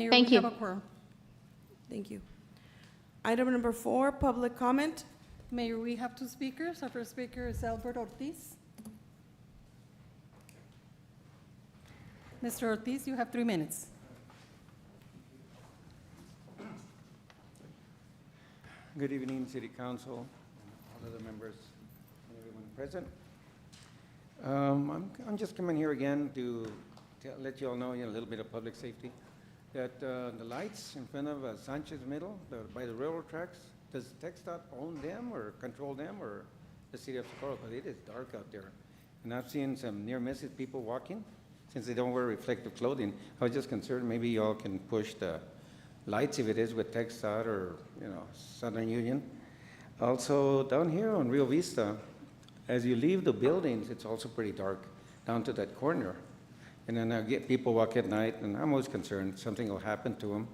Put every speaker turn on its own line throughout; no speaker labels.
Mayor,
Thank
we
you.
have a quorum.
Thank you. Item number 4, public comment.
Mayor, we have two speakers. Our first speaker is Albert Ortiz. Mr. Ortiz, you have 3 minutes.
Good evening, City Council, all of the members, and everyone present. I'm just coming here again to let you all know, a little bit of public safety, that the lights in front of Sanchez Middle, by the railroad tracks, does TxDOT own them or control them, or the City of Socorro? Because it is dark out there. And I've seen some near-misses people walking, since they don't wear reflective clothing. I was just concerned maybe y'all can push the lights if it is with TxDOT or, Southern Union. Also, down here on Rio Vista, as you leave the buildings, it's also pretty dark down to that corner. And then I get people walk at night, and I'm always concerned something will happen to them.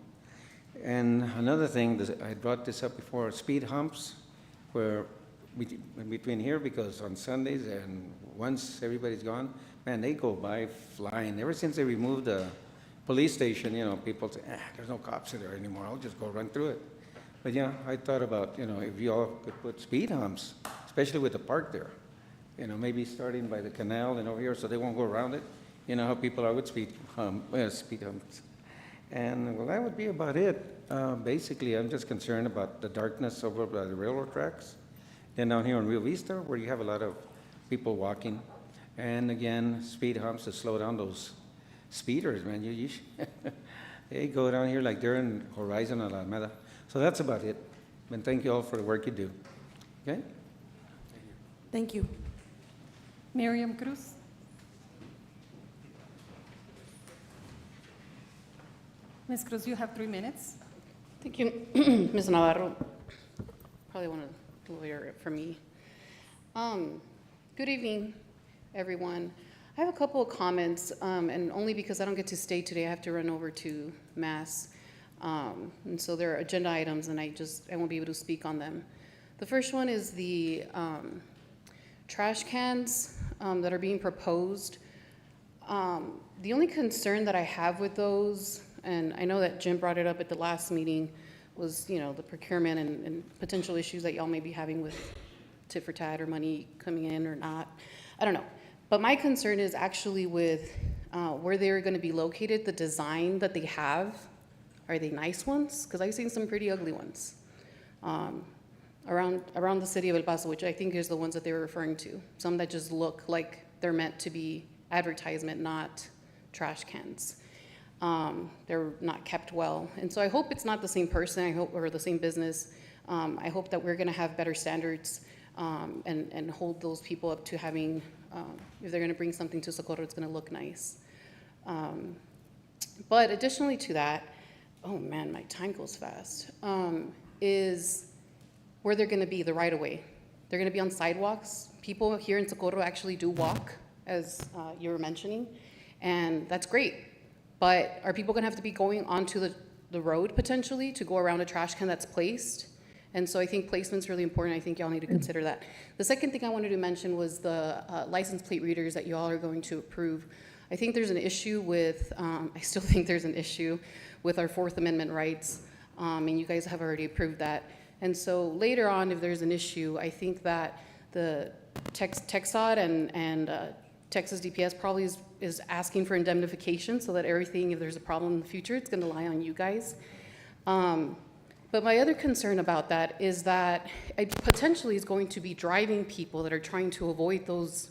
And another thing, I brought this up before, speed humps, where between here, because on Sundays and once everybody's gone, man, they go by flying. Ever since they removed the police station, people say, there's no cops there anymore. I'll just go run through it. But yeah, I thought about, if you all could put speed humps, especially with the park there, maybe starting by the canal and over here so they won't go around it. You know how people are with speed humps. And well, that would be about it. Basically, I'm just concerned about the darkness over by the railroad tracks. And down here on Rio Vista, where you have a lot of people walking. And again, speed humps to slow down those speeders, man. They go down here like they're in Horizon or Alameda. So that's about it. And thank you all for the work you do. Okay?
Thank you.
Miriam Cruz. Ms. Cruz, you have 3 minutes.
Thank you, Ms. Navarro. Probably want to lawyer it for me. Good evening, everyone. I have a couple of comments, and only because I don't get to stay today, I have to run over to Mass. And so there are agenda items, and I won't be able to speak on them. The first one is the trash cans that are being proposed. The only concern that I have with those, and I know that Jim brought it up at the last meeting, was the procurement and potential issues that y'all may be having with tit for tat or money coming in or not. I don't know. But my concern is actually with where they're going to be located, the design that they have. Are they nice ones? Because I've seen some pretty ugly ones around the city of El Paso, which I think is the ones that they were referring to. Some that just look like they're meant to be advertisement, not trash cans. They're not kept well. And so I hope it's not the same person, or the same business. I hope that we're going to have better standards and hold those people up to having, if they're going to bring something to Socorro, it's going to look nice. But additionally to that, oh man, my time goes fast, is where they're going to be, the right-of-way. They're going to be on sidewalks. People here in Socorro actually do walk, as you were mentioning, and that's great. But are people going to have to be going onto the road potentially to go around a trash can that's placed? And so I think placement's really important. I think y'all need to consider that. The second thing I wanted to mention was the license plate readers that y'all are going to approve. I think there's an issue with, I still think there's an issue with our Fourth Amendment rights, and you guys have already approved that. And so later on, if there's an issue, I think that the TxDOT and Texas DPS probably is asking for indemnification so that everything, if there's a problem in the future, it's going to lie on you guys. But my other concern about that is that it potentially is going to be driving people that are trying to avoid those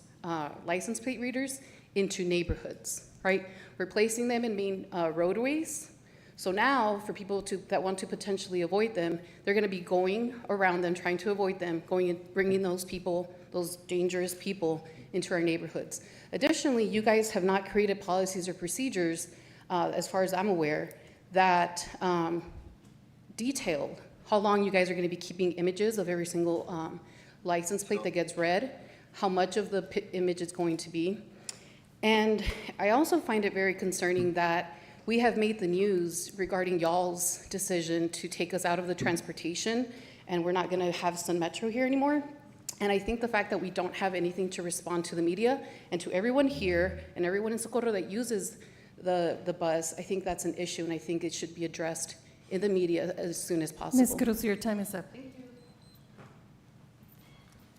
license plate readers into neighborhoods, right? We're placing them in main roadways. So now for people that want to potentially avoid them, they're going to be going around them, trying to avoid them, going and bringing those people, those dangerous people, into our neighborhoods. Additionally, you guys have not created policies or procedures, as far as I'm aware, that detailed how long you guys are going to be keeping images of every single license plate that gets read, how much of the image it's going to be. And I also find it very concerning that we have made the news regarding y'all's decision to take us out of the transportation, and we're not going to have Sun Metro here anymore. And I think the fact that we don't have anything to respond to the media and to everyone here and everyone in Socorro that uses the bus. I think that's an issue, and I think it should be addressed in the media as soon as possible.
Ms. Cruz, your time is up.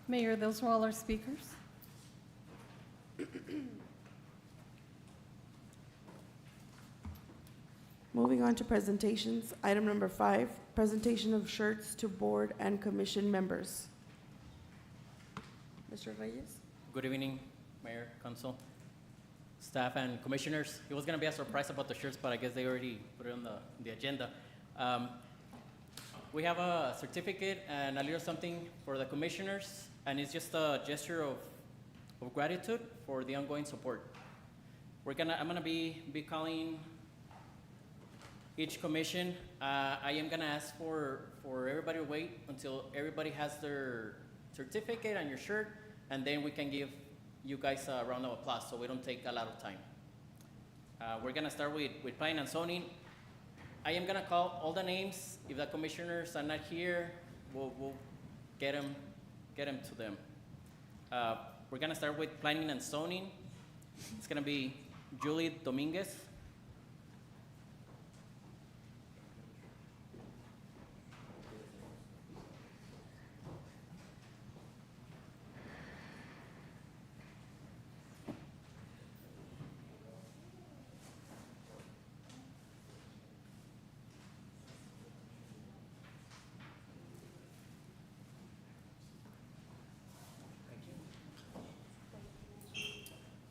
Mayor, those were all our speakers.
Moving on to presentations. Item number 5, presentation of shirts to board and commission members. Mr. Reyes?
Good evening, Mayor, Council, staff, and commissioners. It was gonna be a surprise about the shirts, but I guess they already put it on the agenda. We have a certificate and a little something for the commissioners, and it's just a gesture of gratitude for the ongoing support. I'm gonna be calling each commission. I am gonna ask for everybody to wait until everybody has their certificate and your shirt, and then we can give you guys a round of applause so we don't take a lot of time. We're gonna start with planning and zoning. I am gonna call all the names. If the commissioners are not here, we'll get them to them. We're gonna start with planning and zoning. It's gonna be Julie Dominguez.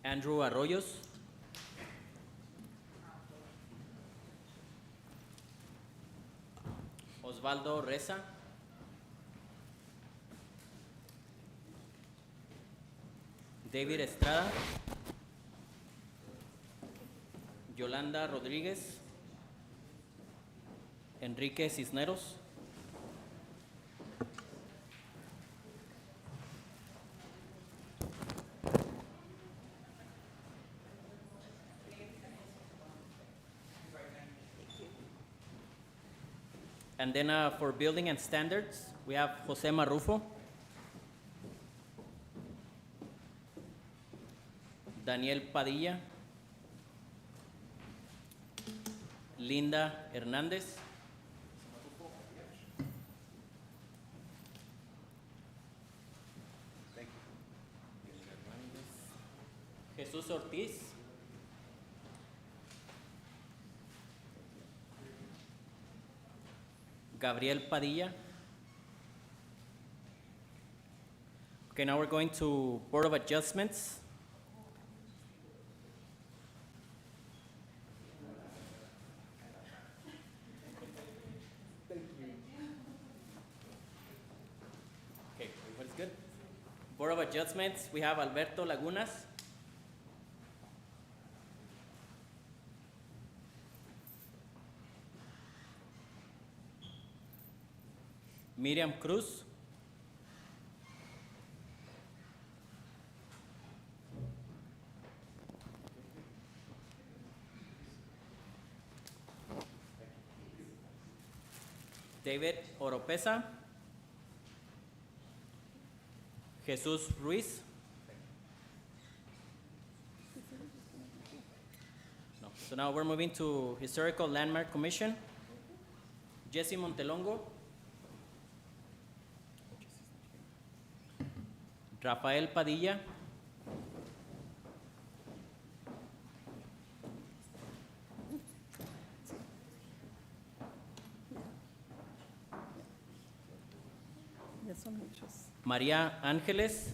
Andrew Arroyos. Osvaldo Reza. David Estrada. Yolanda Rodríguez. Enrique Cisneros. And then for building and standards, we have Jose Marrufo, Daniel Padilla, Linda Hernández, Jesús Ortiz, Gabriel Padilla. Okay, now we're going to Board of Adjustments. Okay, everybody's good? Board of Adjustments, we have Alberto Lagunas. Miriam Cruz. David Oropesa. Jesus Ruiz. No. So now we're moving to Historical Landmark Commission. Jesse Montelongo. Rafael Padilla.
Ya son muchos.
María Ángeles.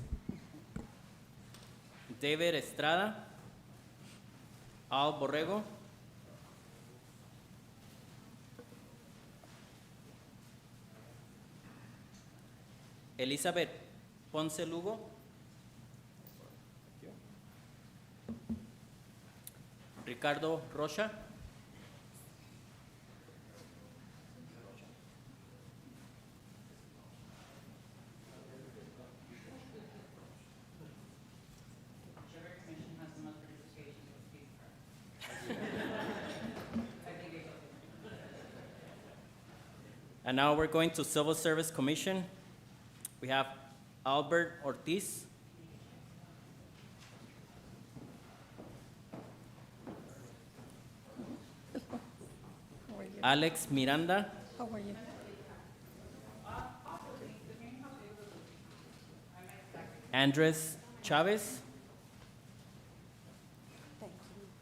David Estrada. Al Borrego. Elizabeth Ponce Lugo. Ricardo Rocha. And now we're going to Civil Service Commission. We have Albert Ortiz. Alex Miranda,
How are you?
Andres Chavez,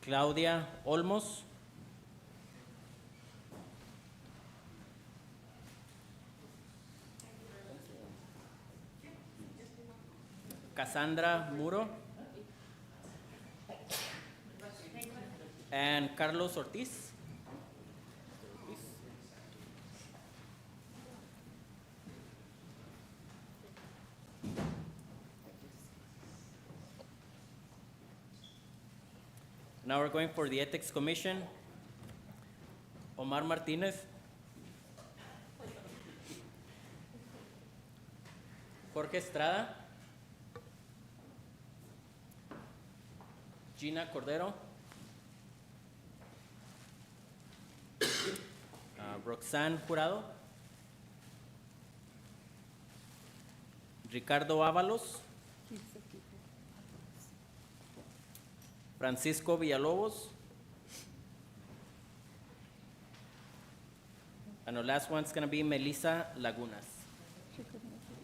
Claudia Olmos, Cassandra Muro, and Carlos Ortiz. Now we're going for the Ethics Commission. Omar Martinez. Jorge Estrada. Gina Cordero. Roxanne Jurado. Ricardo Ábalos. Francisco Villalobos. And the last one's gonna be Melissa Lagunas.
She couldn't make it.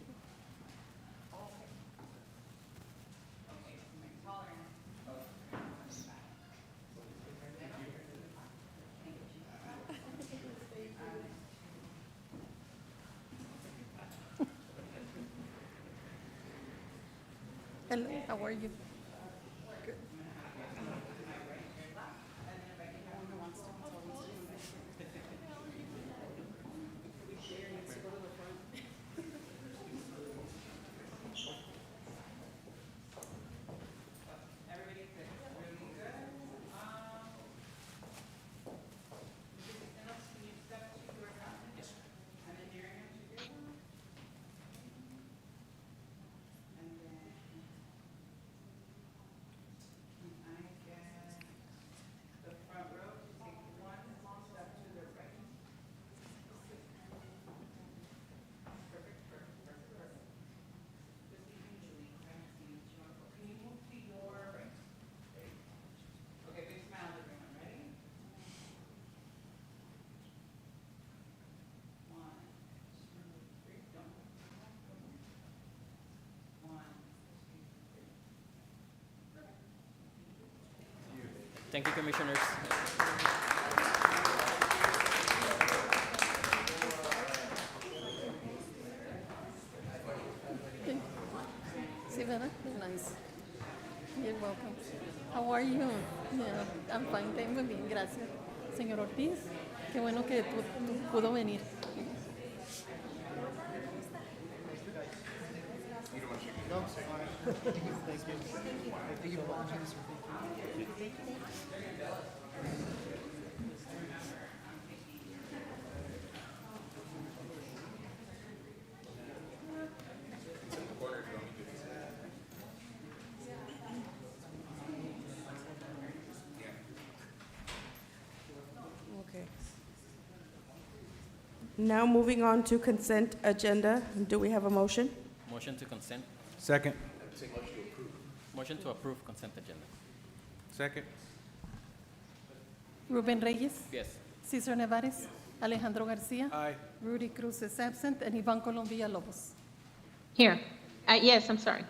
Hello, how are you? Good.
Thank you, Commissioners.
Sí, ¿verdad? Nice. You're welcome. How are you? Yeah, I'm fine. Estoy muy bien, gracias. Señor Ortiz, qué bueno que pudo venir.
Okay. Now moving on to consent agenda. Do we have a motion?
Motion to consent.
Second.
Motion to approve consent agenda.
Second.
Ruben Reyes,
Yes.
Cesar Nevares, Alejandro Garcia,
Aye.
Rudy Cruz is absent, and Ivan Colom Villalobos.
Here. Yes, I'm sorry.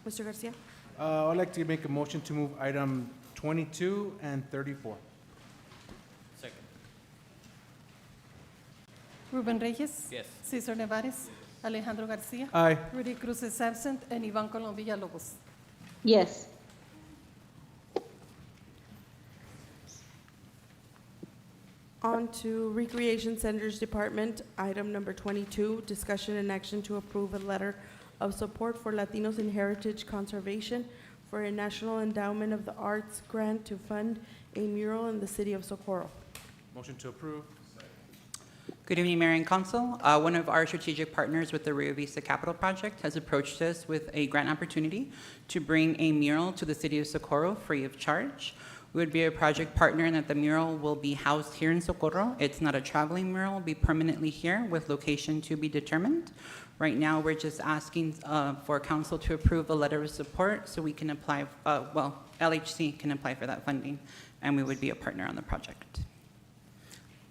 Mr. Garcia?
I'd like to make a motion to move item 22 and 34.
Second.
Ruben Reyes,
Yes.
Cesar Nevares, Alejandro Garcia,
Aye.
Rudy Cruz is absent, and Ivan Colom Villalobos.
Yes.
On to Recreation Centers Department, item number 22, discussion and action to approve a letter of support for Latinos in Heritage Conservation for a National Endowment of the Arts grant to fund a mural in the city of Socorro.
Motion to approve.
Good evening, Mayor and Council. One of our strategic partners with the Rio Vista Capital Project has approached us with a grant opportunity to bring a mural to the city of Socorro free of charge. We would be a project partner in that the mural will be housed here in Socorro. It's not a traveling mural, it'll be permanently here with location to be determined. Right now, we're just asking for council to approve a letter of support so we can apply, LHC can apply for that funding. and we would be a partner on the project.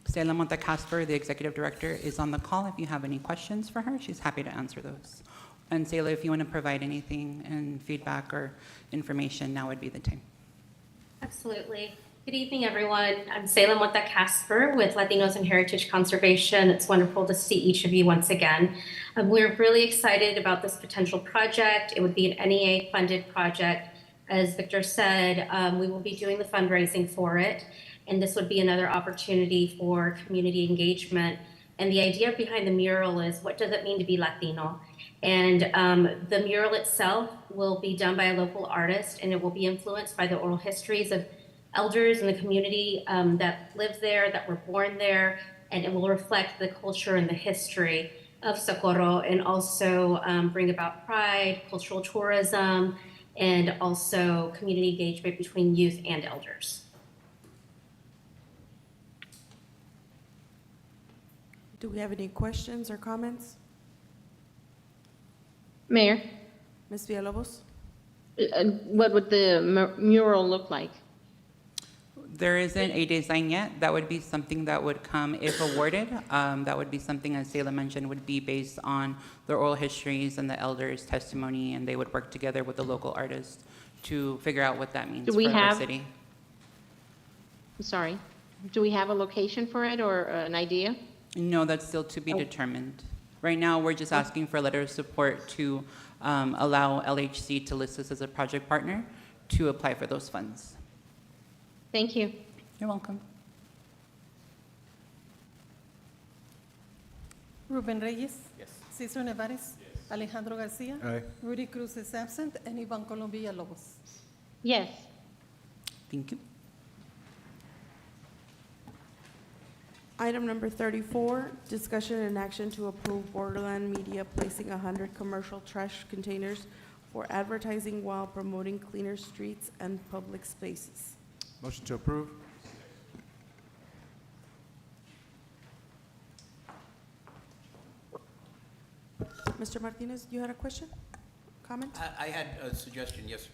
Stella Montecasper, the executive director, is on the call. If you have any questions for her, she's happy to answer those. And Stella, if you want to provide anything and feedback or information, now would be the time.
Absolutely. Good evening, everyone. I'm Salem Mota Casper with Latinos and Heritage Conservation. It's wonderful to see each of you once again. We're really excited about this potential project. It would be an NEA-funded project. As Victor said, we will be doing the fundraising for it, and this would be another opportunity for community engagement. And the idea behind the mural is, what does it mean to be Latino? And the mural itself will be done by a local artist, and it will be influenced by the oral histories of elders in the community that live there, that were born there, and it will reflect the culture and the history of Socorro, and also bring about pride, cultural tourism, and also community engagement between youth and elders.
Do we have any questions or comments?
Mayor,
Ms. Villalobos?
what would the mural look like?
There isn't a design yet. That would be something that would come if awarded. That would be something, as Sayla mentioned, would be based on the oral histories and the elders' testimony, and they would work together with the local artists to figure out what that means
Do we
for our
have-
city.
I'm sorry. Do we have a location for it or an idea?
No, that's still to be determined. Right now, we're just asking for a letter of support to allow LHC to list us as a project partner to apply for those funds.
Thank you.
You're welcome.
Ruben Reyes.
Yes.
Cesar Nevares. Alejandro Garcia.
Aye.
Rudy Cruz is absent, and Ivan Colom Villalobos.
Yes.
Thank you.
Item number 34, discussion and action to approve Borderland Media placing 100 commercial trash containers for advertising while promoting cleaner streets and public spaces.
Motion to approve?
Mr. Martinez, you had a question? Comment?
I had a suggestion, yes.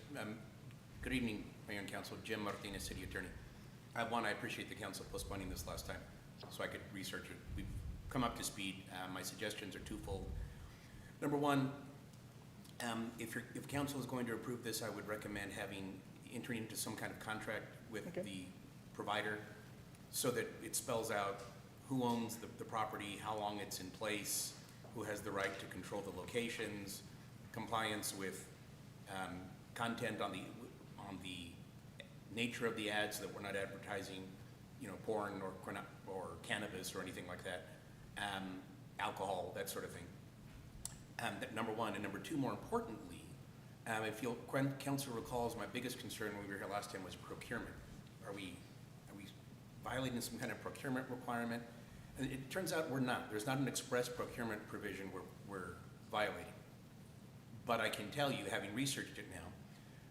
Good evening, Mayor and Council. Jim Martinez, City Attorney. I appreciate the council postponing this last time so I could research it. We've come up to speed. My suggestions are twofold. Number one, if council is going to approve this, I would recommend entering into some kind of contract with the provider so that it spells out who owns the property, how long it's in place, who has the right to control the locations, compliance with content on the nature of the ads, so that we're not advertising, porn or cannabis or anything like that, alcohol, that sort of thing. That number one. And number two, more importantly, if council recalls, my biggest concern when we were here last time was procurement. Are we violating some kind of procurement requirement? And it turns out we're not. There's not an express procurement provision we're violating. But I can tell you, having researched it now,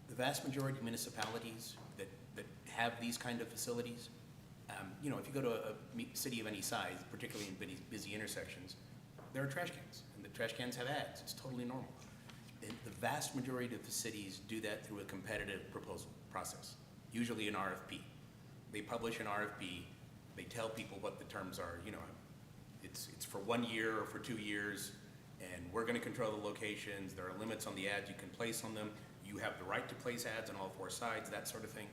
the vast majority of municipalities that have these kind of facilities, if you go to a city of any size, particularly in busy intersections, there are trash cans, and the trash cans have ads. It's totally normal. And the vast majority of the cities do that through a competitive proposal process, usually an RFP. They publish an RFP. They tell people what the terms are. It's for 1 year or for 2 years, and we're going to control the locations. There are limits on the ads you can place on them. You have the right to place ads on all 4 sides, that sort of thing.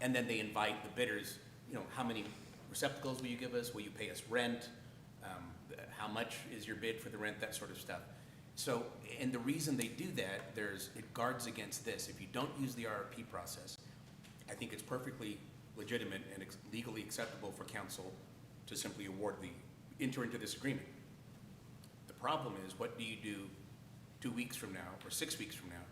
And then they invite the bidders, how many receptacles will you give us? Will you pay us rent? How much is your bid for the rent? That sort of stuff. So, and the reason they do that, it guards against this. If you don't use the RFP process, I think it's perfectly legitimate and legally acceptable for council to simply enter into this agreement. The problem is, what do you do 2 weeks from now or 6 weeks from now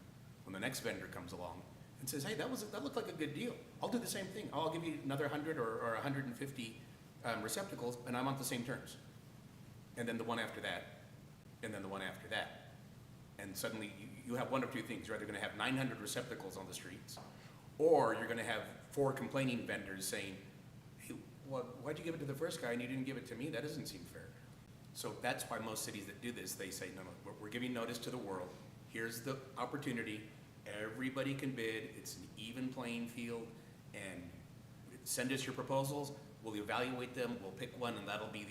when the next vendor comes along and says, hey, that looked like a good deal. I'll do the same thing. I'll give you another 100 or 150 receptacles, and I'm on the same terms. And then the one after that, and then the one after that. And suddenly you have one of two things. You're either going to have 900 receptacles on the streets, or you're going to have 4 complaining vendors saying, hey, why'd you give it to the first guy and you didn't give it to me? That doesn't seem fair. So that's why most cities that do this, they say, no, we're giving notice to the world. Here's the opportunity. Everybody can bid. It's an even playing field. send us your proposals, we'll evaluate them, we'll pick one, and that'll be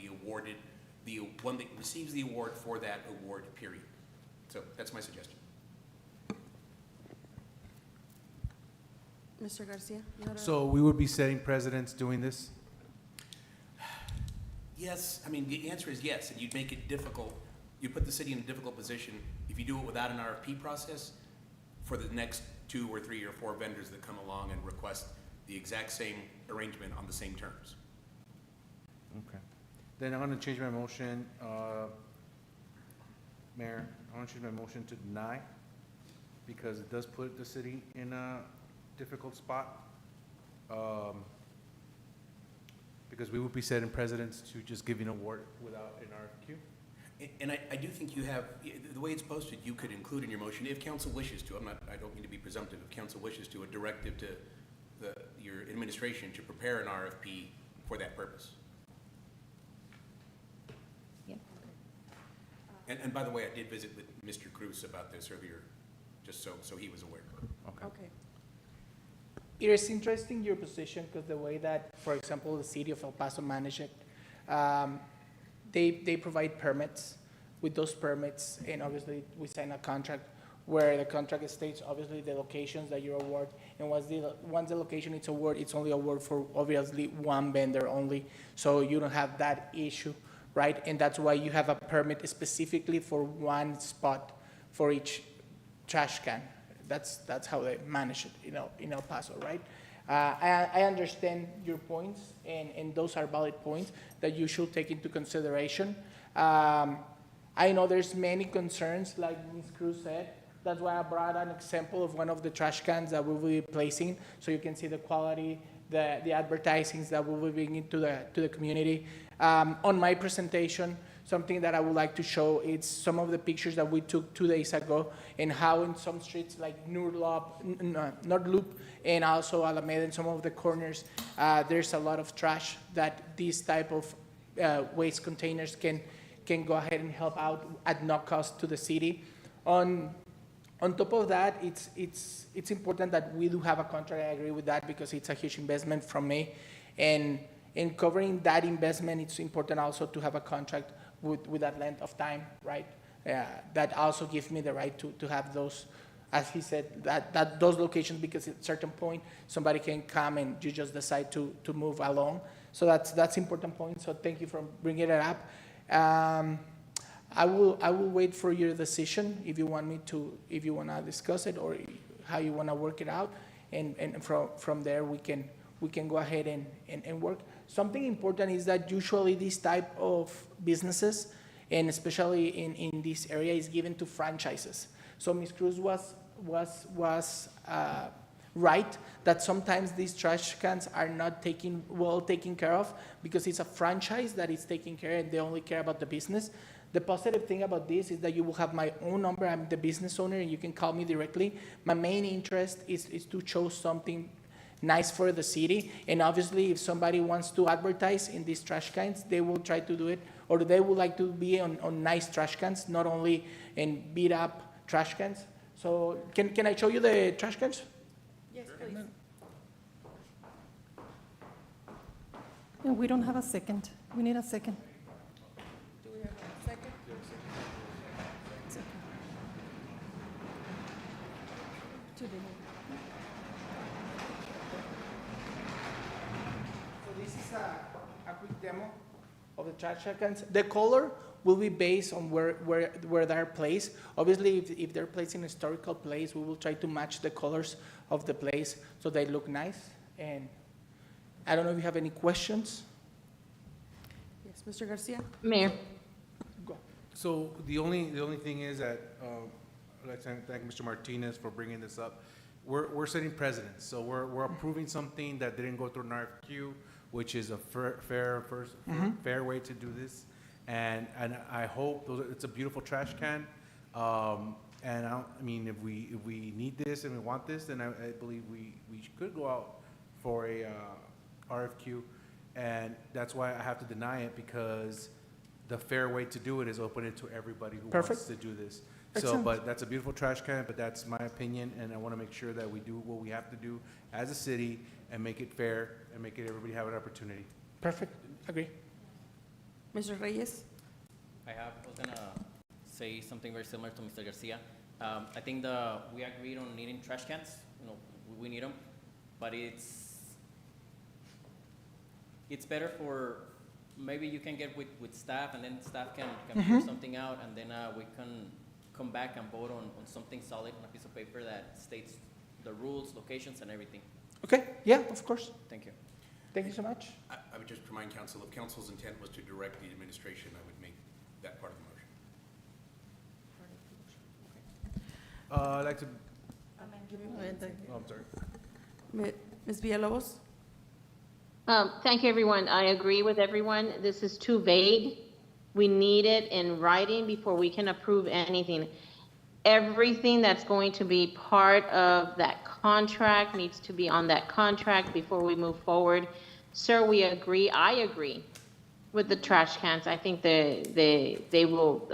the one that receives the award for that award period. So that's my suggestion.
Mr. Garcia? You had a-
So we would be setting precedents doing this?
Yes, I mean, the answer is yes, and you'd make it difficult, you put the city in a difficult position if you do it without an RFP process for the next 2 or 3 or 4 vendors that come along and request the exact same arrangement on the same terms.
Okay. Then I'm gonna change my motion, Mayor, I want to change my motion to deny, because it does put the city in a difficult spot. Because we would be setting precedents to just giving an award without an RFQ.
And I do think you have, the way it's posted, you could include in your motion, if council wishes to, I don't mean to be presumptive, if council wishes to, a directive to your administration to prepare an RFP for that purpose.
Yep.
And by the way, I did visit with Mr. Cruz about this earlier, just so he was aware.
Okay.
It is interesting your position because the way that, for example, the city of El Paso manage it, they provide permits. With those permits, and obviously we sign a contract where the contract states obviously the locations that you award, and once the location is awarded, it's only award for obviously one vendor only, so you don't have that issue, right? And that's why you have a permit specifically for one spot for each trash can. That's how they manage it, in El Paso, right? I understand your points, and those are valid points that you should take into consideration. I know there's many concerns, like Ms. Cruz said. That's why I brought an example of one of the trash cans that we will be placing, so you can see the quality, the advertisings that we will bring into the community. On my presentation, something that I would like to show is some of the pictures that we took 2 days ago, and how in some streets like North Loop and also Alameda, in some of the corners, there's a lot of trash that these type of waste containers can go ahead and help out at no cost to the city. On top of that, it's important that we do have a contract. I agree with that because it's a huge investment from me, and in covering that investment, it's important also to have a contract with that length of time, right? That also gives me the right to have those, as he said, that those locations, because at a certain point somebody can come and you just decide to move along. So that's important point. So thank you for bringing it up. I will wait for your decision if you want to discuss it or how you want to work it out, and from there we can go ahead and work. Something important is that usually this type of businesses, and especially in this area, is given to franchises. So Ms. Cruz was right that sometimes these trash cans are not taken care of because it's a franchise that is taking care and they only care about the business. The positive thing about this is that you will have my own number. I'm the business owner and you can call me directly. My main interest is to show something nice for the city, and obviously if somebody wants to advertise in these trash cans, they will try to do it, or they would like to be on nice trash cans, not only in beat up trash cans. So can I show you the trash cans?
Yes, please.
And we don't have a second. We need a second.
Do we have a second?
Second. To the-
So this is a quick demo of the trash cans. The color will be based on where they're placed. Obviously, if they're placed in a historical place, we will try to match the colors of the place so they look nice. And I don't know if you have any questions.
Yes, Mr. Garcia?
Mayor,
Go.
So the only thing is that, I'd like to thank Mr. Martinez for bringing this up. We're setting precedents, so we're approving something that didn't go through an RFQ, which is a fair way to do this. And I hope it's a beautiful trash can. And I mean, if we need this and we want this, then I believe we could go out for a RFQ. And that's why I have to deny it, because the fair way to do it is open it to everybody who wants to do this. So,
Excellent.
but that's a beautiful trash can, but that's my opinion, and I want to make sure that we do what we have to do as a city and make it fair and make it everybody have an opportunity.
Perfect, agree.
Mr. Reyes?
I was gonna say something very similar to Mr. Garcia. I think we agreed on needing trash cans, you know, we need them, but it's better for, maybe you can get with staff, and then staff can figure something out, and then we can come back and vote on something solid on a piece of paper that states the rules, locations, and everything.
Okay, yeah, of course.
Thank you.
Thank you so much.
I would just remind council, if council's intent was to direct the administration, I would make that part of the motion.
I'd like to,
Amanda.
oh, I'm sorry.
Ms. Villalobos?
Thank you, everyone. I agree with everyone. This is too vague. We need it in writing before we can approve anything. Everything that's going to be part of that contract needs to be on that contract before we move forward. Sir, we agree, I agree with the trash cans. I think they will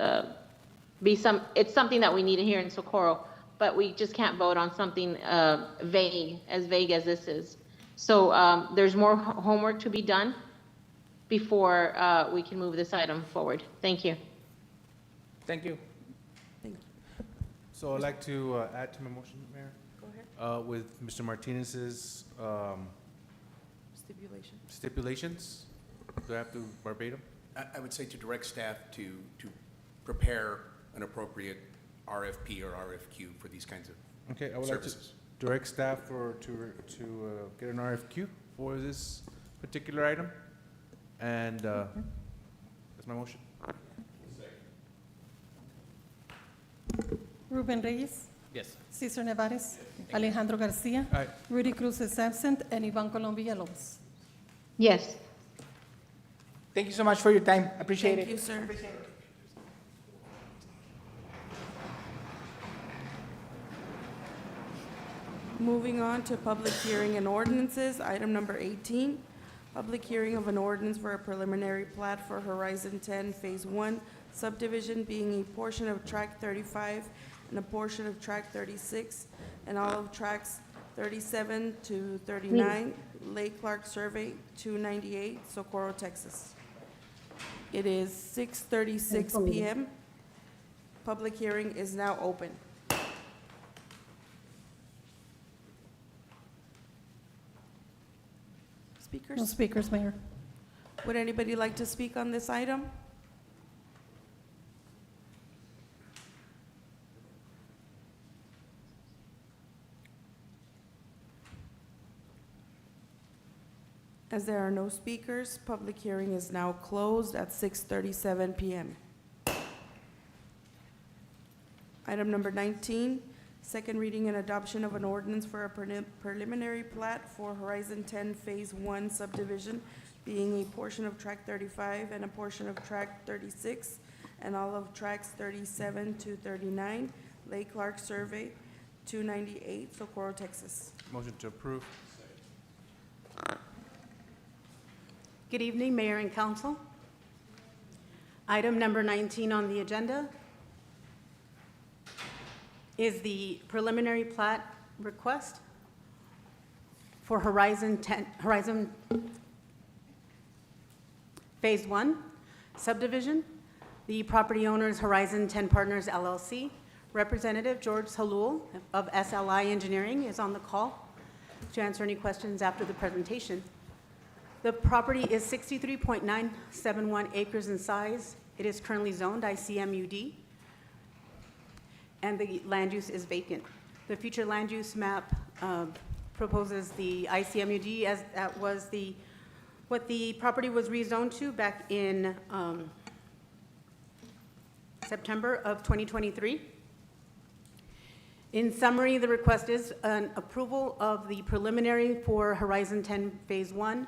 it's something that we need here in Socorro, but we just can't vote on something vague as this is. So there's more homework to be done before we can move this item forward. Thank you.
Thank you.
So I'd like to add to my motion, Mayor,
Go ahead.
with Mr. Martinez's stipulations. Do I have to verbatim?
I would say to direct staff to prepare an appropriate RFP or RFQ for these kinds of
Okay, I would like to
services.
direct staff to get an RFQ for this particular item, and that's my motion.
Ruben Reyes,
Yes.
Cesar Nevares, Alejandro Garcia,
Aye.
Rudy Cruz is absent, and Ivan Colom Villalobos.
Yes.
Thank you so much for your time. Appreciate
Thank
it.
you, sir. Moving on to public hearing and ordinances, item number 18, public hearing of an ordinance for a preliminary plat for Horizon 10 Phase 1 subdivision being a portion of Track 35 and a portion of Track 36 and all of Tracks 37 to 39, Lake Clark Survey 298, Socorro, Texas. It is 6:36 PM. Public hearing is now open.
No
Speakers?
speakers, Mayor.
Would anybody like to speak on this item? As there are no speakers, public hearing is now closed at 6:37 PM. Item number 19, second reading and adoption of an ordinance for a preliminary plat for Horizon 10 Phase 1 subdivision, being a portion of Track 35 and a portion of Track 36, and all of Tracks 37 to 39, Lake Clark Survey 298, Socorro, Texas.
Motion to approve.
Good evening, Mayor and Council. Item number 19 on the agenda is the preliminary plat request for Horizon Phase 1 subdivision. The property owner is Horizon 10 Partners LLC. Representative George Halul of SLI Engineering is on the call to answer any questions after the presentation. The property is 63.971 acres in size. It is currently zoned ICMUD, and the land use is vacant. The future land use map proposes the ICMUD as that was what the property was rezoned to back in September of 2023. In summary, the request is an approval of the preliminary for Horizon 10 Phase 1.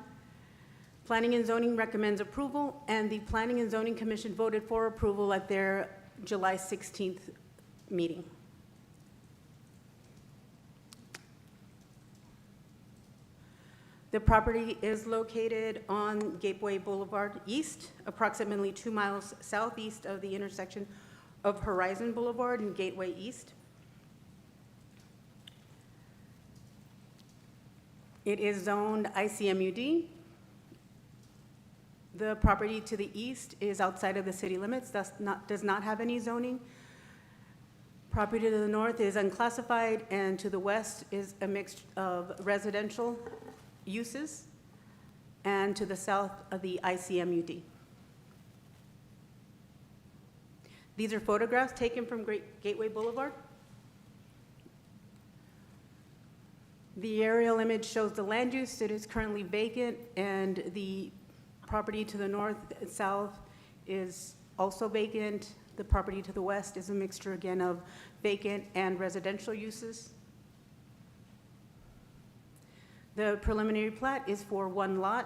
Planning and Zoning recommends approval, and the Planning and Zoning Commission voted for approval at their July 16th meeting. The property is located on Gateway Boulevard East, approximately 2 miles southeast of the intersection of Horizon Boulevard and Gateway East. It is zoned ICMUD. The property to the east is outside of the city limits, does not have any zoning. Property to the north is unclassified, and to the west is a mix of residential uses, and to the south of the ICMUD. These are photographs taken from Gateway Boulevard. The aerial image shows the land use. It is currently vacant, and the property to the north and south is also vacant. The property to the west is a mixture again of vacant and residential uses. The preliminary plat is for one lot.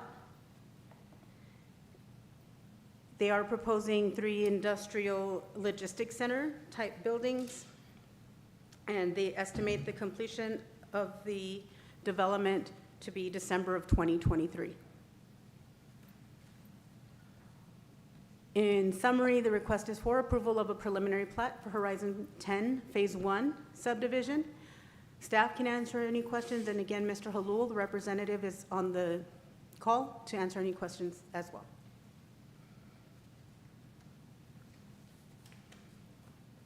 They are proposing 3 industrial logistics center type buildings, and they estimate the completion of the development to be December of 2023. In summary, the request is for approval of a preliminary plat for Horizon 10 Phase 1 subdivision. Staff can answer any questions, and again, Mr. Halul, the representative, is on the call to answer any questions as well.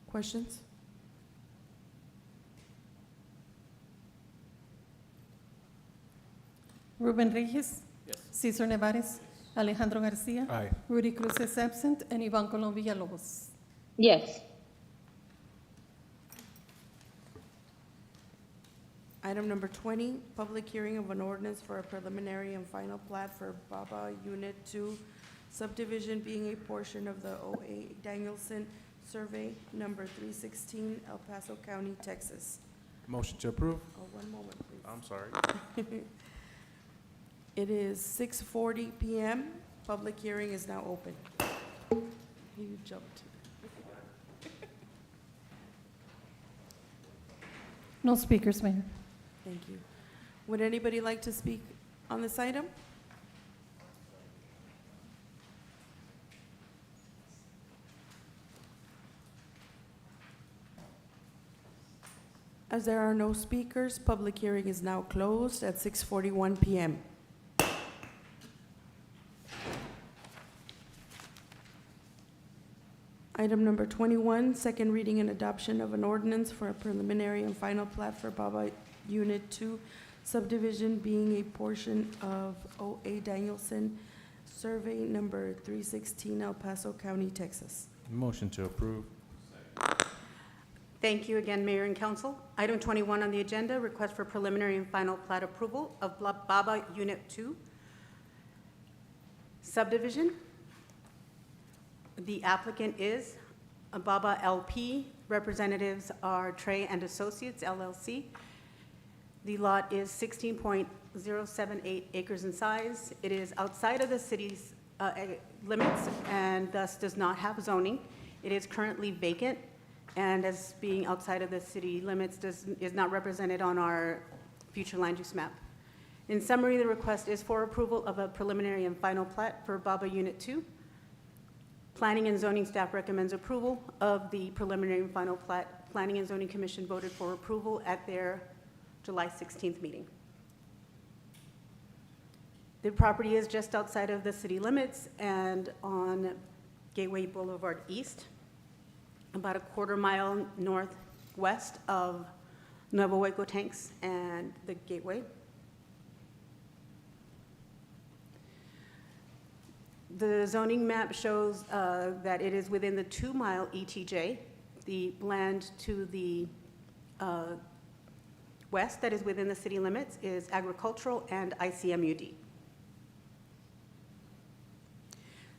Questions?
Ruben Reyes,
Yes.
Cesar Nevares, Alejandro Garcia,
Aye.
Rudy Cruz is absent, and Ivan Colom Villalobos.
Yes.
Item number 20, public hearing of an ordinance for a preliminary and final plat for Baba Unit 2 subdivision being a portion of the O.A. Danielson Survey number 316, El Paso County, Texas.
Motion to approve?
Oh, one moment, please.
I'm sorry.
It is 6:40 PM. Public hearing is now open. You jumped.
No speakers, Mayor.
Thank you. Would anybody like to speak on this item? As there are no speakers, public hearing is now closed at 6:41 PM. Item number 21, second reading and adoption of an ordinance for a preliminary and final plat for Baba Unit 2 subdivision being a portion of O.A. Danielson Survey number 316, El Paso County, Texas.
Motion to approve?
Thank you again, Mayor and Council. Item 21 on the agenda, request for preliminary and final plat approval of Baba Unit 2 subdivision. The applicant is Baba LP. Representatives are Trey and Associates LLC. The lot is 16.078 acres in size. It is outside of the city's limits and thus does not have zoning. It is currently vacant, and as being outside of the city limits is not represented on our future land use map. In summary, the request is for approval of a preliminary and final plat for Baba Unit 2. Planning and zoning staff recommends approval of the preliminary and final plat. Planning and Zoning Commission voted for approval at their July 16th meeting. The property is just outside of the city limits and on Gateway Boulevard East, about a quarter-mile northwest of Nuevo Hueco Tanks and the Gateway. The zoning map shows that it is within the 2-mile ETJ. The land to the west that is within the city limits is agricultural and ICMUD.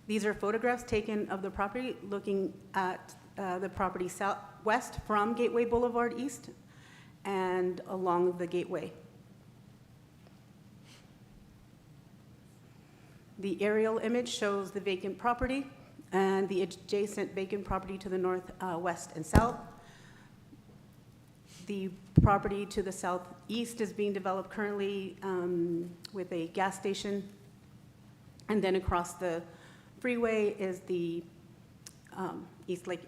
These are photographs taken of the property looking at the property southwest from Gateway Boulevard East and along the gateway. The aerial image shows the vacant property and the adjacent vacant property to the north, west, and south. The property to the southeast is being developed currently with a gas station. And then across the freeway is the East Lake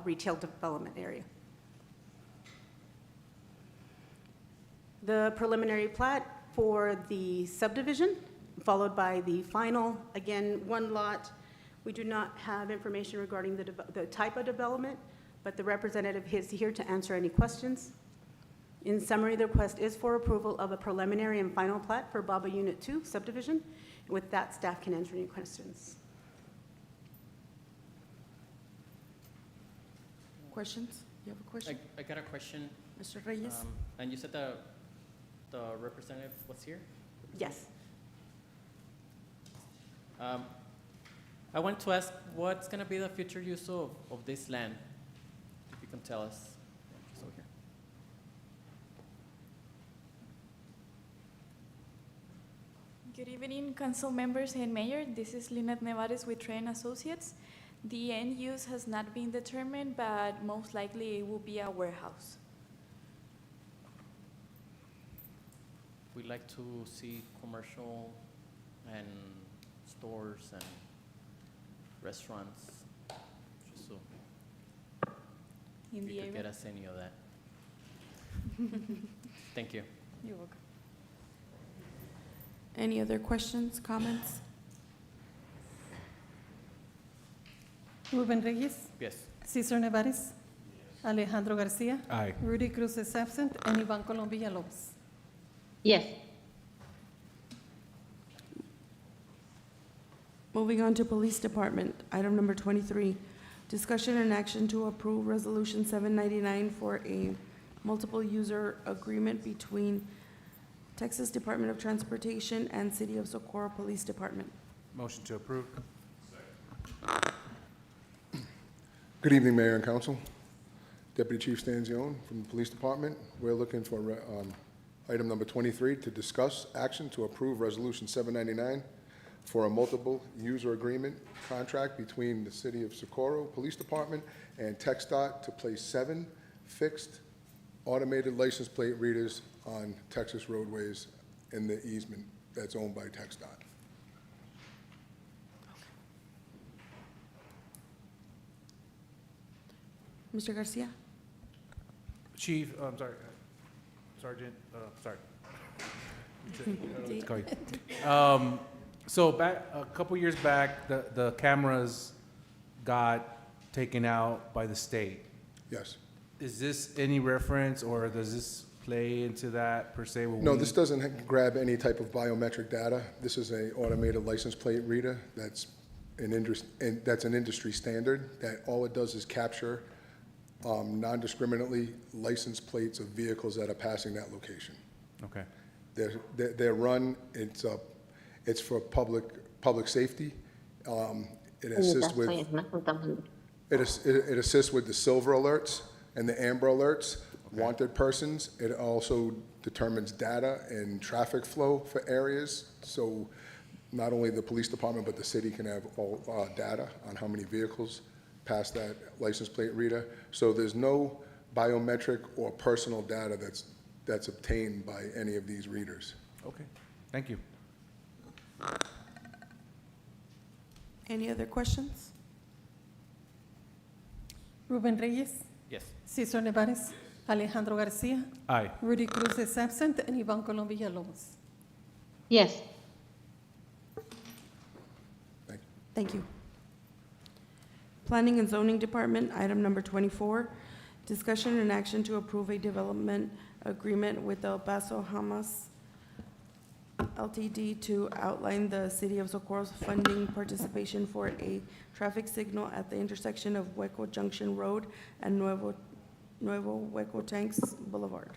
retail development area. The preliminary plat for the subdivision, followed by the final, again, one lot. We do not have information regarding the type of development, but the representative is here to answer any questions. In summary, the request is for approval of a preliminary and final plat for Baba Unit 2 subdivision. With that, staff can answer any questions.
Questions? You have a question?
I got a question.
Mr. Reyes?
And you said the representative was here?
Yes.
I want to ask, what's going to be the future use of this land? If you can tell us. Just over here.
Good evening, council members and mayor. This is Lynette Nevares with Train Associates. The end use has not been determined, but most likely it will be a warehouse.
We like to see commercial and stores and restaurants, just so
In
if
the
you could
area.
get us any of that. Thank you.
You're welcome.
Any other questions, comments?
Ruben Reyes,
Yes.
Cesar Nevares, Alejandro Garcia,
Aye.
Rudy Cruz is absent, and Ivan Colom Villalobos.
Yes.
Moving on to Police Department, item number 23, discussion and action to approve Resolution 799 for a multiple user agreement between Texas Department of Transportation and City of Socorro Police Department.
Motion to approve.
Good evening, Mayor and Council. Deputy Chief Stanzione from the Police Department. We're looking for item number 23 to discuss action to approve Resolution 799 for a multiple user agreement contract between the City of Socorro Police Department and TxDOT to place 7 fixed automated license plate readers on Texas roadways in the easement that's owned by TxDOT.
Mr. Garcia?
Chief, I'm sorry, Sergeant, sorry. Let's call you. So back, a couple years back, the cameras got taken out by the state.
Yes.
Is this any reference, or does this play into that per se?
No, this doesn't grab any type of biometric data. This is an automated license plate reader that's an industry standard, that all it does is capture non-discriminately license plates of vehicles that are passing that location.
Okay.
They're run, it's for public safety. It assists with, it assists with the silver alerts and the amber alerts, wanted persons. It also determines data and traffic flow for areas. So not only the police department, but the city can have all data on how many vehicles pass that license plate reader. So there's no biometric or personal data that's obtained by any of these readers.
Okay, thank you.
Any other questions?
Ruben Reyes,
Yes.
Cesar Nevares, Alejandro Garcia,
Aye.
Rudy Cruz is absent, and Ivan Colom Villalobos.
Yes.
Thank you. Planning and Zoning Department, item number 24, discussion and action to approve a development agreement with El Paso Hamas Ltd. to outline the City of Socorro's funding participation for a traffic signal at the intersection of Hueco Junction Road and Nuevo Hueco Tanks Boulevard.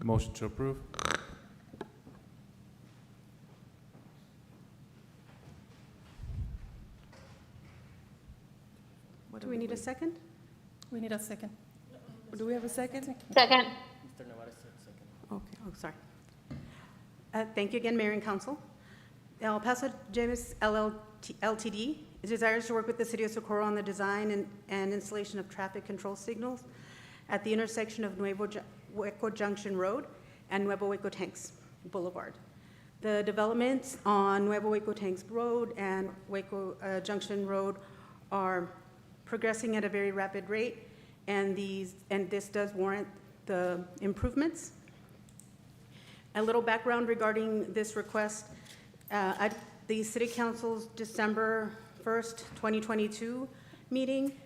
Motion to approve.
Do we need a second?
We need a second.
Do we have a second?
Second.
Mr. Nevares said second.
Okay.
Oh, sorry. Thank you again, Mayor and Council. El Paso James Ltd. desires to work with the City of Socorro on the design and installation of traffic control signals at the intersection of Nuevo Hueco Junction Road and Nuevo Hueco Tanks Boulevard. The developments on Nuevo Hueco Tanks Road and Hueco Junction Road are progressing at a very rapid rate, and this does warrant the improvements. A little background regarding this request. At the City Council's December 1st, 2022 meeting,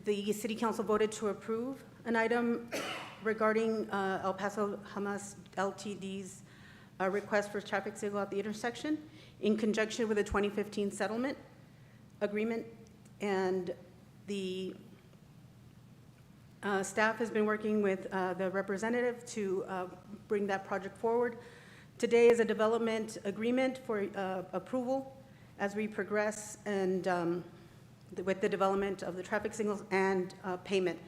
the City Council voted to approve an item regarding El Paso Hamas LTD's request for traffic signal at the intersection in conjunction with the 2015 settlement agreement. And the staff has been working with the representative to bring that project forward. Today is a development agreement for approval as we progress and with the development of the traffic signals and payment.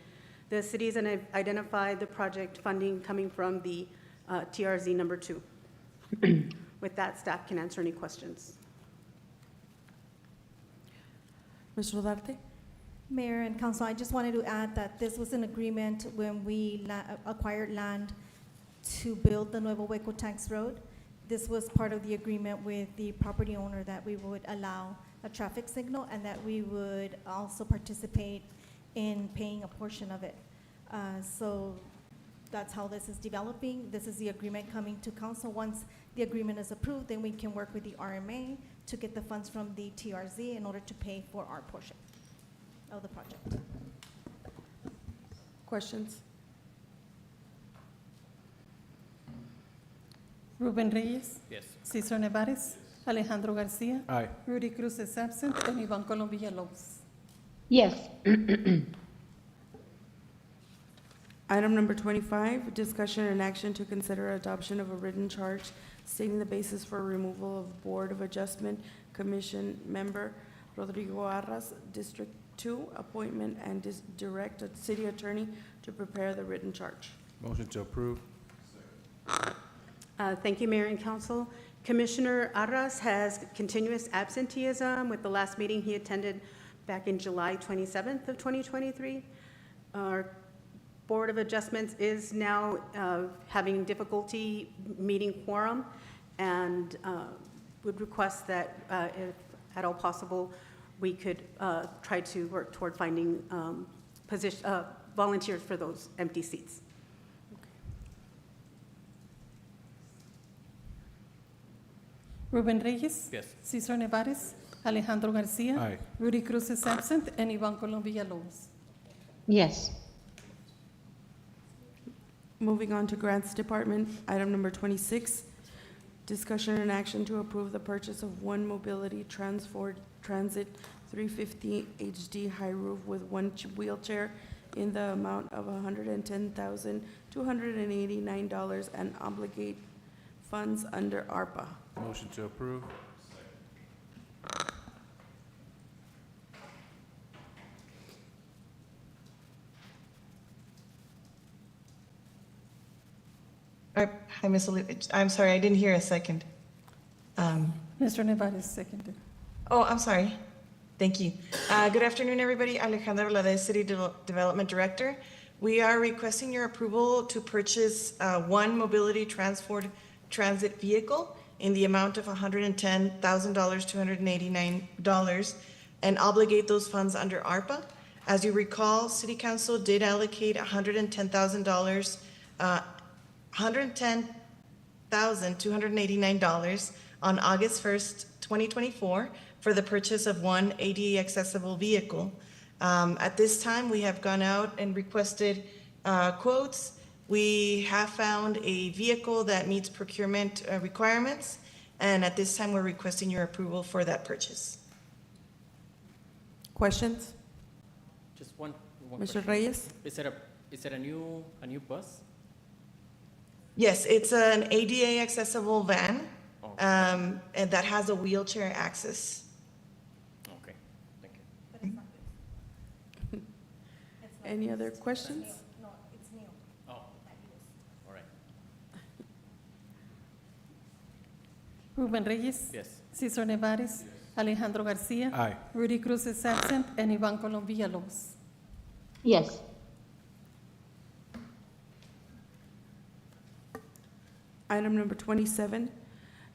The city has identified the project funding coming from the TRZ number 2. With that, staff can answer any questions.
Mr. Rodarte?
Mayor and Council, I just wanted to add that this was an agreement when we acquired land to build the Nuevo Hueco Tanks Road. This was part of the agreement with the property owner that we would allow a traffic signal and that we would also participate in paying a portion of it. So that's how this is developing. This is the agreement coming to council. Once the agreement is approved, then we can work with the RMA to get the funds from the TRZ in order to pay for our portion of the project.
Questions?
Ruben Reyes.
Yes.
Cesar Nevares. Alejandro Garcia.
Aye.
Rudy Cruz is absent, and Ivan Colom Villalobos.
Yes.
Item number 25, discussion and action to consider adoption of a written charge stating the basis for removal of Board of Adjustment Commission member Rodrigo Arras, District 2, appointment, and direct the city attorney to prepare the written charge.
Motion to approve.
Thank you, Mayor and Council. Commissioner Arras has continuous absenteeism with the last meeting he attended back in July 27th of 2023. Our Board of Adjustments is now having difficulty meeting quorum and would request that if at all possible, we could try to work toward finding volunteers for those empty seats.
Ruben Reyes.
Yes.
Cesar Nevares. Alejandro Garcia.
Aye.
Rudy Cruz is absent, and Ivan Colom Villalobos.
Yes.
Moving on to Grants Department, item number 26, discussion and action to approve the purchase of one mobility transit 350 HD high roof with one wheelchair in the amount of $110,289 and obligate funds under ARPA.
Motion to approve.
Hi, Ms. I'm sorry, I didn't hear a second.
Mr. Nevares seconded.
Oh, I'm sorry. Thank you. Good afternoon, everybody. Alejandra Ladez, City Development Director. We are requesting your approval to purchase one mobility transit vehicle in the amount of $110,289 and obligate those funds under ARPA. As you recall, City Council did allocate $110,289 on August 1st, 2024 for the purchase of one ADA accessible vehicle. At this time, we have gone out and requested quotes. We have found a vehicle that meets procurement requirements, and at this time, we're requesting your approval for that purchase.
Questions?
Just one
Mr.
question.
Reyes?
Is it a new bus?
Yes, it's an ADA accessible van,
Oh.
and that has a wheelchair access.
Okay, thank you.
Any other questions?
No, it's new.
Oh, all right.
Ruben Reyes.
Yes.
Cesar Nevares. Alejandro Garcia.
Aye.
Rudy Cruz is absent, and Ivan Colom Villalobos.
Yes.
Item number 27,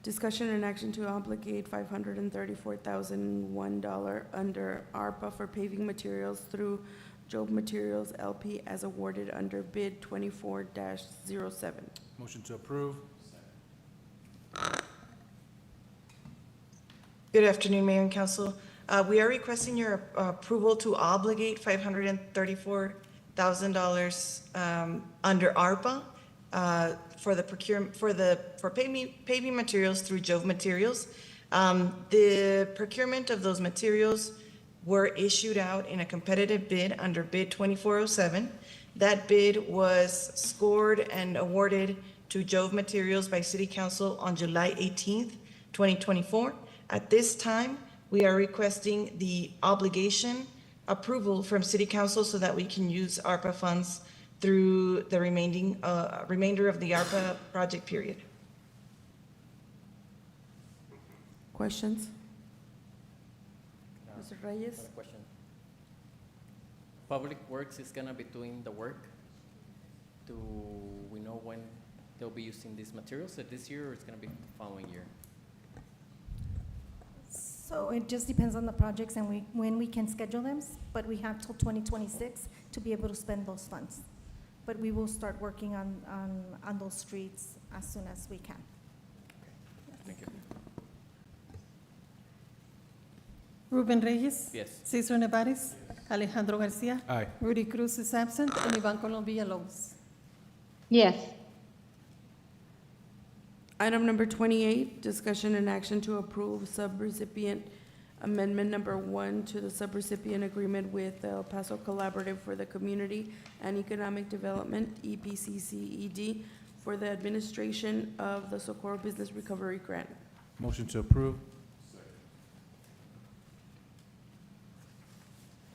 Discussion and action to obligate $534,001 under ARPA for paving materials through Job Materials LP as awarded under bid 24-07.
Motion to approve.
Good afternoon, Mayor and Council. We are requesting your approval to obligate $534,000 under ARPA for the procurement, for paving materials through Jove Materials. The procurement of those materials were issued out in a competitive bid under bid 2407. That bid was scored and awarded to Jove Materials by City Council on July 18th, 2024. At this time, we are requesting the obligation approval from City Council so that we can use ARPA funds through the remainder of the ARPA project period.
Questions? Mr. Reyes?
Another question. Public Works is gonna be doing the work. Do we know when they'll be using these materials? Is it this year or it's gonna be the following year?
So it just depends on the projects and when we can schedule them, but we have till 2026 to be able to spend those funds. But we will start working on those streets as soon as we can.
Thank you.
Ruben Reyes.
Yes.
Cesar Nevares. Alejandro Garcia.
Aye.
Rudy Cruz is absent, and Ivan Colom Villalobos.
Yes.
Item number 28, discussion and action to approve subrecipient amendment number 1 to the subrecipient agreement with the El Paso Collaborative for the Community and Economic Development, EPCCED, for the administration of the Socorro Business Recovery Grant.
Motion to approve.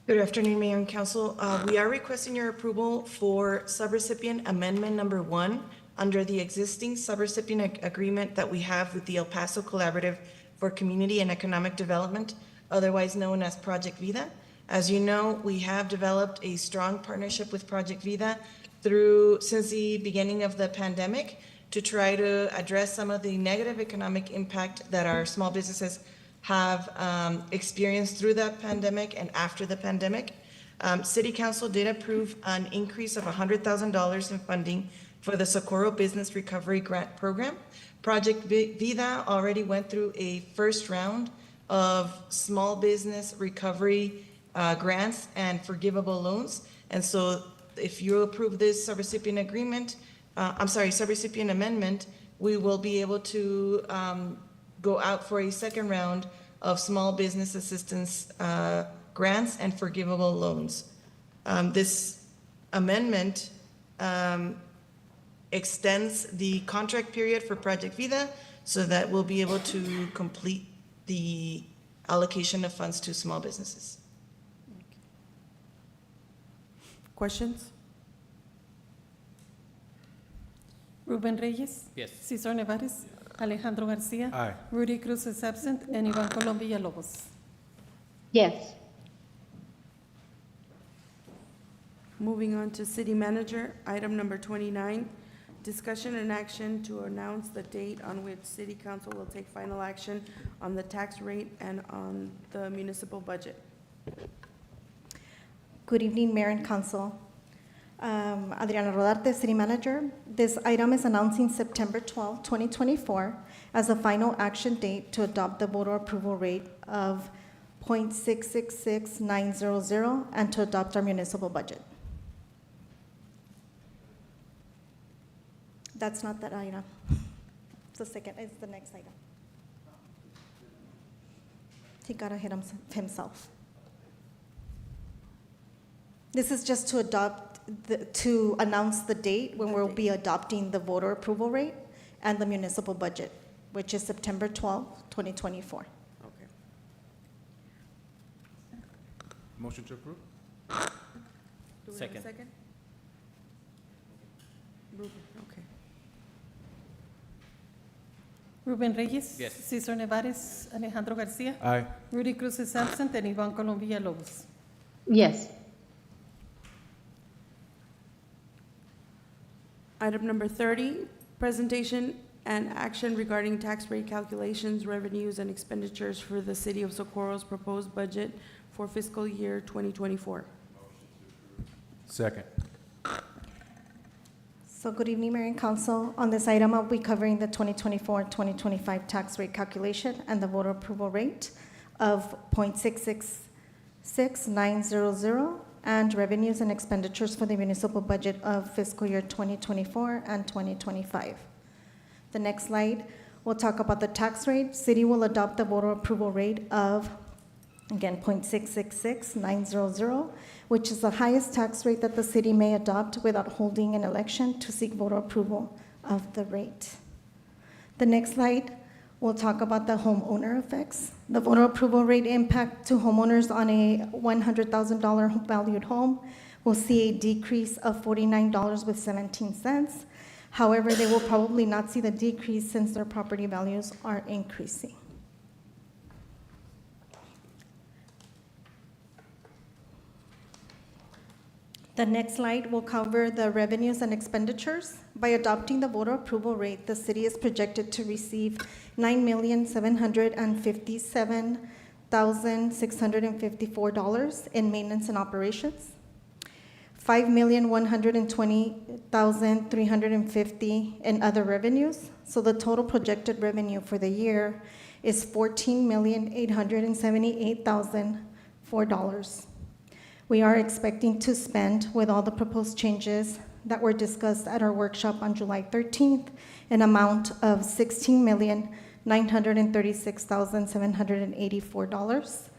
Good afternoon, Mayor and Council. We are requesting your approval for subrecipient amendment number 1 under the existing subrecipient agreement that we have with the El Paso Collaborative for Community and Economic Development, otherwise known as Project Vida. As you know, we have developed a strong partnership with Project Vida since the beginning of the pandemic to try to address some of the negative economic impact that our small businesses have experienced through the pandemic and after the pandemic. City Council did approve an increase of $100,000 in funding for the Socorro Business Recovery Grant Program. Project Vida already went through a first round of small business recovery grants and forgivable loans. And so if you approve this subrecipient subrecipient amendment, we will be able to go out for a second round of small business assistance grants and forgivable loans. This amendment extends the contract period for Project Vida so that we'll be able to complete the allocation of funds to small businesses.
Questions?
Ruben Reyes.
Yes.
Cesar Nevares. Alejandro Garcia.
Aye.
Rudy Cruz is absent, and Ivan Colom Villalobos.
Yes.
Moving on to City Manager, item number 29, discussion and action to announce the date on which City Council will take final action on the tax rate and on the municipal budget.
Good evening, Mayor and Council. Adriana Rodarte, City Manager. This item is announcing September 12, 2024 as a final action date to adopt the voter approval rate of 0.666900 and to adopt our municipal budget. That's not that item. It's the next item. He got ahead of himself. This is just to to announce the date when we'll be adopting the voter approval rate and the municipal budget, which is September 12, 2024.
Okay.
Motion to approve.
Do we have a
Second.
second? Ruben, okay.
Ruben Reyes.
Yes.
Cesar Nevares. Alejandro Garcia.
Aye.
Rudy Cruz is absent, and Ivan Colom Villalobos.
Yes.
Item number 30, presentation and action regarding tax rate calculations, revenues, and expenditures for the City of Socorro's proposed budget for fiscal year 2024.
Second.
So good evening, Mayor and Council. On this item, I'll be covering the 2024-2025 tax rate calculation and the voter approval rate of 0.666900 and revenues and expenditures for the municipal budget of fiscal year 2024 and 2025. The next slide, we'll talk about the tax rate. City will adopt the voter approval rate of, again, 0.666900, which is the highest tax rate that the city may adopt without holding an election to seek voter approval of the rate. The next slide, we'll talk about the homeowner effects. The voter approval rate impact to homeowners on a $100,000 valued home will see a decrease of $49.17. However, they will probably not see the decrease since their property values are increasing. The next slide will cover the revenues and expenditures. By adopting the voter approval rate, the city is projected to receive $9,757,654 in maintenance and operations, $5,120,350 in other revenues. So the total projected revenue for the year is $14,878,004. We are expecting to spend, with all the proposed changes that were discussed at our workshop on July 13th, an amount of $16,936,784.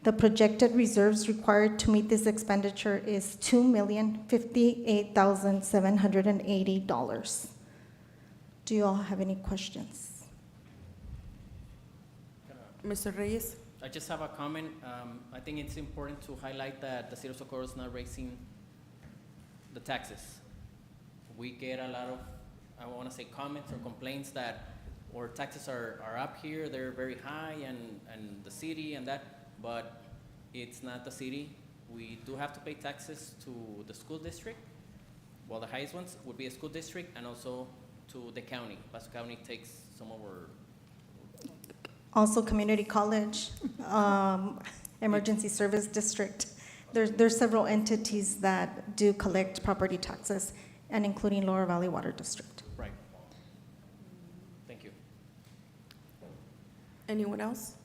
The projected reserves required to meet this expenditure is $2,058,780. Do you all have any questions?
Mr. Reyes?
I just have a comment. I think it's important to highlight that the city of Socorro is not raising the taxes. We get a lot of, I want to say, comments or complaints that our taxes are up here, they're very high, and the city and that, but it's not the city. We do have to pay taxes to the school district. Well, the highest ones would be a school district and also to the county. Paso County takes some of our
Also community college, emergency service district. There's several entities that do collect property taxes, and including Lower Valley Water District.
Right. Thank you.
Anyone else?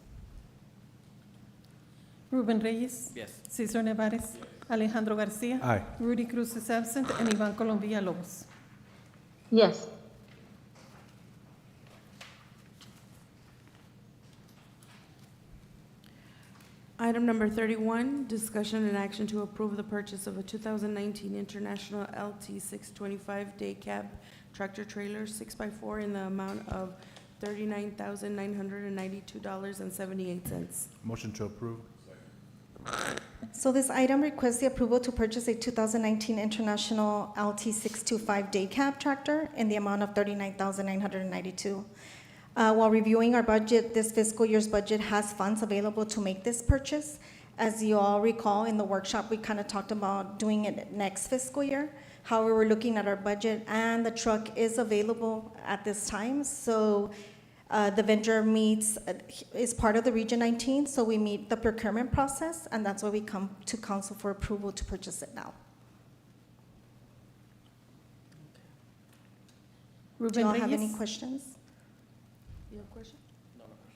Ruben Reyes.
Yes.
Cesar Nevares. Alejandro Garcia.
Aye.
Rudy Cruz is absent, and Ivan Colom Villalobos.
Yes.
Item number 31, discussion and action to approve the purchase of a 2019 International LT 625 day cab tractor trailer 6x4 in the amount of $39,992.78.
Motion to approve.
So this item requests the approval to purchase a 2019 International LT 625 day cab tractor in the amount of $39,992. While reviewing our budget, this fiscal year's budget has funds available to make this purchase. As you all recall, in the workshop, we kind of talked about doing it next fiscal year. However, we're looking at our budget, and the truck is available at this time. So the vendor is part of the Region 19, so we meet the procurement process, and that's why we come to council for approval to purchase it now. Do
Ruben
you all
Reyes.
have any questions?
You have a question?
No questions.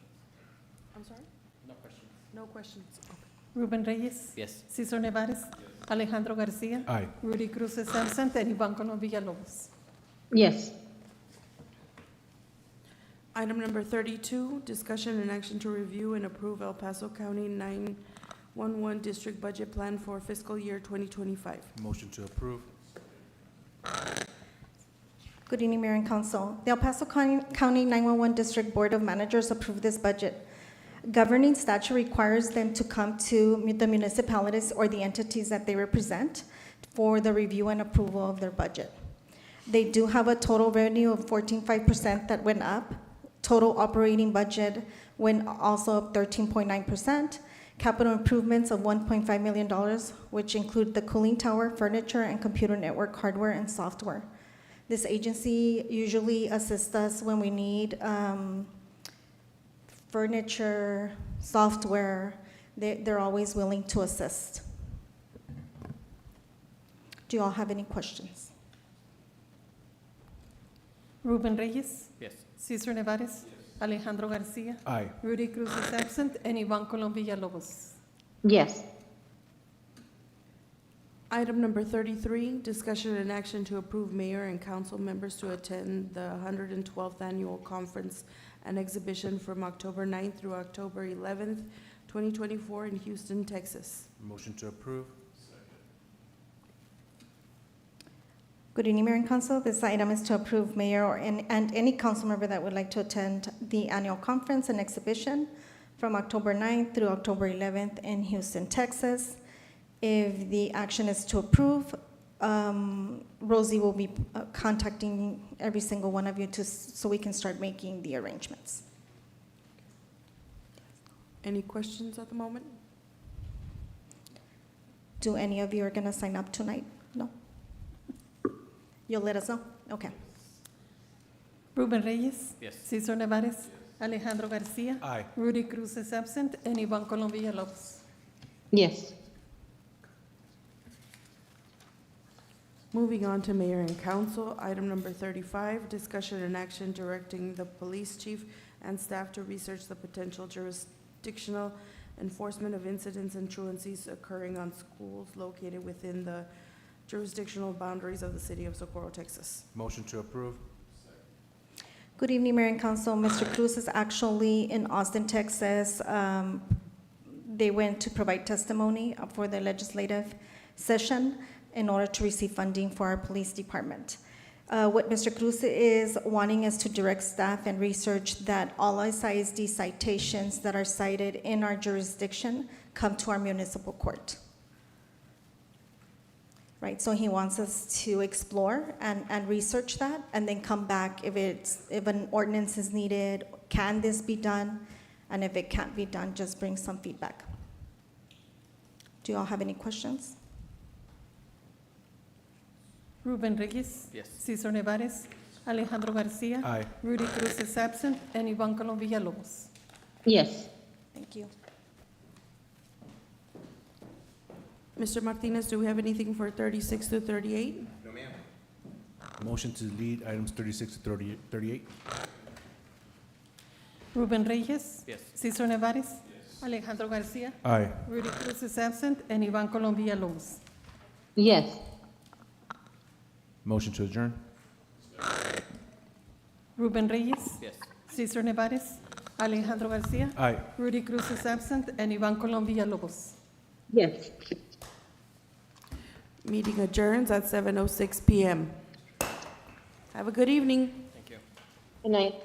I'm sorry?
No questions.
No questions. Okay.
Ruben Reyes.
Yes.
Cesar Nevares. Alejandro Garcia.
Aye.
Rudy Cruz is absent, and Ivan Colom Villalobos.
Yes.
Item number 32, discussion and action to review and approve El Paso County 911 District Budget Plan for fiscal year 2025.
Motion to approve.
Good evening, Mayor and Council. The El Paso County 911 District Board of Managers approved this budget. Governing statute requires them to come to the municipalities or the entities that they represent for the review and approval of their budget. They do have a total revenue of 14.5% that went up. Total operating budget went also up 13.9%. Capital improvements of $1.5 million, which include the cooling tower, furniture, and computer network hardware and software. This agency usually assists us when we need furniture, software. They're always willing to assist. Do you all have any questions?
Ruben Reyes,
Yes.
Cesar Nevares, Alejandro Garcia,
Aye.
Rudy Cruz is absent, and Ivan Colom Villalobos.
Yes.
Item number 33, discussion and action to approve mayor and council members to attend the 112th Annual Conference and Exhibition from October 9th through October 11th, 2024 in Houston, Texas.
Motion to approve.
Good evening, Mayor and Council. This item is to approve mayor and any council member that would like to attend the annual conference and exhibition from October 9th through October 11th in Houston, Texas. If the action is to approve, Rosie will be contacting every single one of you so we can start making the arrangements.
Any questions at the moment?
Do any of you are going to sign up tonight? No? You'll let us know? Okay.
Ruben Reyes,
Yes.
Cesar Nevares, Alejandro Garcia,
Aye.
Rudy Cruz is absent, and Ivan Colom Villalobos.
Yes.
Moving on to mayor and council, item number 35, discussion and action directing the police chief and staff to research the potential jurisdictional enforcement of incidents and truancies occurring on schools located within the jurisdictional boundaries of the city of Socorro, Texas.
Motion to approve.
Good evening, Mayor and Council. Mr. Cruz is actually in Austin, Texas. They went to provide testimony for the legislative session in order to receive funding for our police department. What Mr. Cruz is wanting is to direct staff and research that all SISD citations that are cited in our jurisdiction come to our municipal court. Right, so he wants us to explore and research that, and then come back if an ordinance is needed, can this be done? And if it can't be done, just bring some feedback. Do you all have any questions?
Ruben Reyes,
Yes.
Cesar Nevares, Alejandro Garcia,
Aye.
Rudy Cruz is absent, and Ivan Colom Villalobos.
Yes.
Thank you.
Mr. Martinez, do we have anything for 36 to 38?
No, ma'am.
Motion to lead items 36 to 38.
Ruben Reyes,
Yes.
Cesar Nevares, Alejandro Garcia,
Aye.
Rudy Cruz is absent, and Ivan Colom Villalobos.
Yes.
Motion to adjourn.
Ruben Reyes,
Yes.
Cesar Nevares, Alejandro Garcia,
Aye.
Rudy Cruz is absent, and Ivan Colom Villalobos.
Yes.
Meeting adjourns at 7:06 PM. Have a good evening.
Thank you.
Good night.